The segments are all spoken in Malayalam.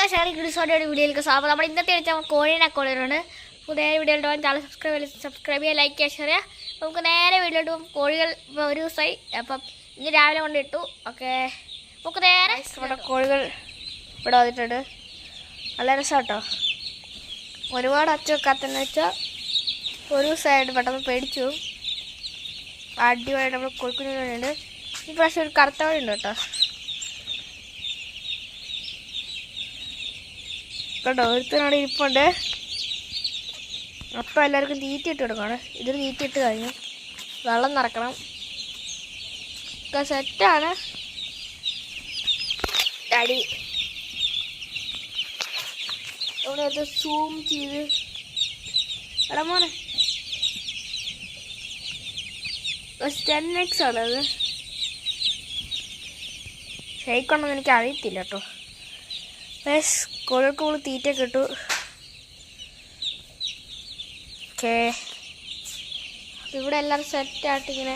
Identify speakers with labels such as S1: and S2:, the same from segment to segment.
S1: വീഡിയോയിലേക്ക് സ്വാഗതം. നമ്മൾ ഇന്നത്തെ വെച്ചാൽ കോഴീനെ കൊള്ളുന്നുണ്ട്. പുതിയ വീഡിയോ ചാനൽ സബ്സ്ക്രൈബ് ചെയ്യുക, ലൈക്ക് ചെയ്യുക, ഷെയർ ചെയ്യുക. നമുക്ക് നേരെ വീഡിയോട്ട് പോകും. കോഴികൾ ഇപ്പോൾ ഒരു ദിവസമായി, അപ്പം ഇന്ന് രാവിലെ കൊണ്ടിട്ടു. ഓക്കെ, നമുക്ക് നേരെ ഇവിടെ കോഴികൾ ഇവിടെ വന്നിട്ടുണ്ട്. നല്ല രസം കേട്ടോ. ഒരുപാട് അച്ച വെക്കാത്തെന്ന് വെച്ചാൽ ഒരു ദിവസമായിട്ട് പെട്ടെന്ന് പേടിച്ചു. അടിപൊളിയായിട്ട് നമ്മൾ കോഴിക്കുഞ്ഞുണ്ട്. ഈ പ്രാവശ്യം ഒരു കറുത്ത വഴി ഉണ്ട് കേട്ടോ. കേട്ടോ, ഒരുത്തനോട് ഇരിപ്പുണ്ട്. അപ്പം എല്ലാവർക്കും തീറ്റ ഇട്ട് കൊടുക്കണം. ഇതിന് തീറ്റ ഇട്ട് കഴിഞ്ഞു. വെള്ളം നിറക്കണം. ഒക്കെ സെറ്റാണ്. ഡാഡി ഇവിടെ അത് സൂം ചെയ്ത് എടാ മോനെ 10x ആണത്. ഷെയ്ക്കൊന്നും എനിക്ക് അറിയത്തില്ല കേട്ടോ. കോഴികൾക്ക് നമ്മൾ തീറ്റ കിട്ടു. ഓക്കെ, ഇവിടെ എല്ലാവരും സെറ്റായിട്ട് ഇങ്ങനെ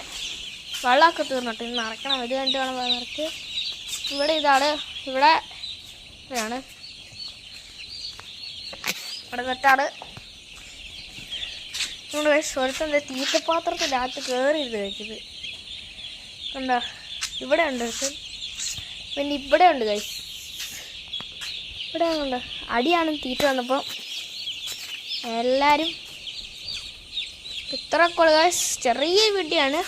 S1: വെള്ളമൊക്കെ തീർന്നിട്ട് ഇന്ന് നിറയ്ക്കണം. ഇത് കണ്ടിട്ട് വേണം നിറയ്ക്ക്. ഇവിടെ ഇതാണ്, ഇവിടെ ഇതാണ്, ഇവിടെ സെറ്റാണ്. നമ്മൾ സ്വരത്തിൻ്റെ തീറ്റപാത്രത്തിൻ്റെ അകത്ത് കയറിയിരുന്ന് കഴിച്ചത് എന്താ. ഇവിടെ ഉണ്ട് ഒരുത്തൻ, പിന്നെ ഇവിടെ ഉണ്ട് കഴിച്ചു. ഇവിടെ ഉണ്ട് അടിയാണ് തീറ്റ വന്നപ്പോൾ എല്ലാവരും. ഇത്ര കോഴികൾ ചെറിയ വീട്ടിയാണ്.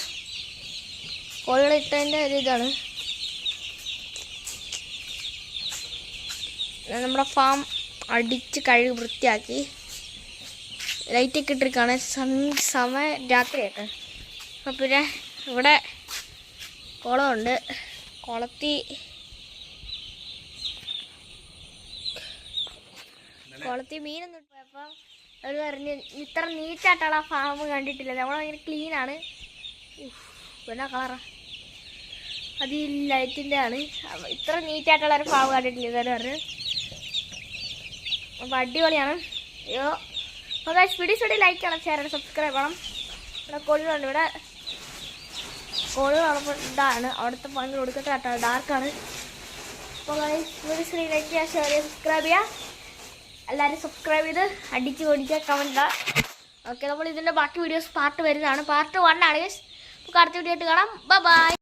S1: കോഴികൾ ഇട്ടതിൻ്റെ ഒരു ഇതാണ്. നമ്മുടെ ഫാം അടിച്ച് കഴുകി വൃത്തിയാക്കി ലൈറ്റൊക്കെ ഇട്ടിരിക്കുകയാണ്. സമയം രാത്രിയായിട്ട്. അപ്പം പിന്നെ ഇവിടെ കുളമുണ്ട്. കുളത്തിൽ മീനൊന്നും ഇട്ടപ്പോൾ അവർ പറഞ്ഞ് ഇത്ര നീറ്റായിട്ടുള്ള ഫാം കണ്ടിട്ടില്ല, നമ്മൾ ഭയങ്കര ക്ലീനാണ്. പിന്നെ കളറാ അത് ഈ ലൈറ്റിൻ്റെ ആണ്. ഇത്ര നീറ്റായിട്ടുള്ള ഒരു ഫാം കണ്ടിട്ടില്ല ഇതെന്ന് പറഞ്ഞ്. അപ്പോൾ അടിപൊളിയാണ്. അയ്യോ അപ്പോൾ വീഡിയോസ് ലൈക്ക് ചെയ്യണം, ഷെയർ ചെയ്യണം, സബ്സ്ക്രൈബ് ചെയ്യണം. ഇവിടെ കോഴികളുണ്ട്. ഇവിടെ കോഴികളപ്പോൾ ഇതാണ് അവിടുത്തെ പങ്ക് കൊടുക്കട്ടെ കേട്ടോ. ഡാർക്കാണ്. അപ്പോൾ വീഡിയോസ് ലൈക്ക് ചെയ്യുക, ഷെയർ ചെയ്യുക, സബ്സ്ക്രൈബ് ചെയ്യുക. എല്ലാവരും സബ്സ്ക്രൈബ് ചെയ്ത് അടിച്ച് ഓടിക്കുക, കമൻറ്റ് ഇടുക. ഓക്കെ, നമ്മൾ ഇതിൻ്റെ ബാക്കി വീഡിയോസ് പാർട്ട് വരുന്നതാണ്. പാർട്ട് 1 ആണ്. നമുക്ക് അടുത്ത വീഡിയോ ആയിട്ട് കാണാം. ബൈ.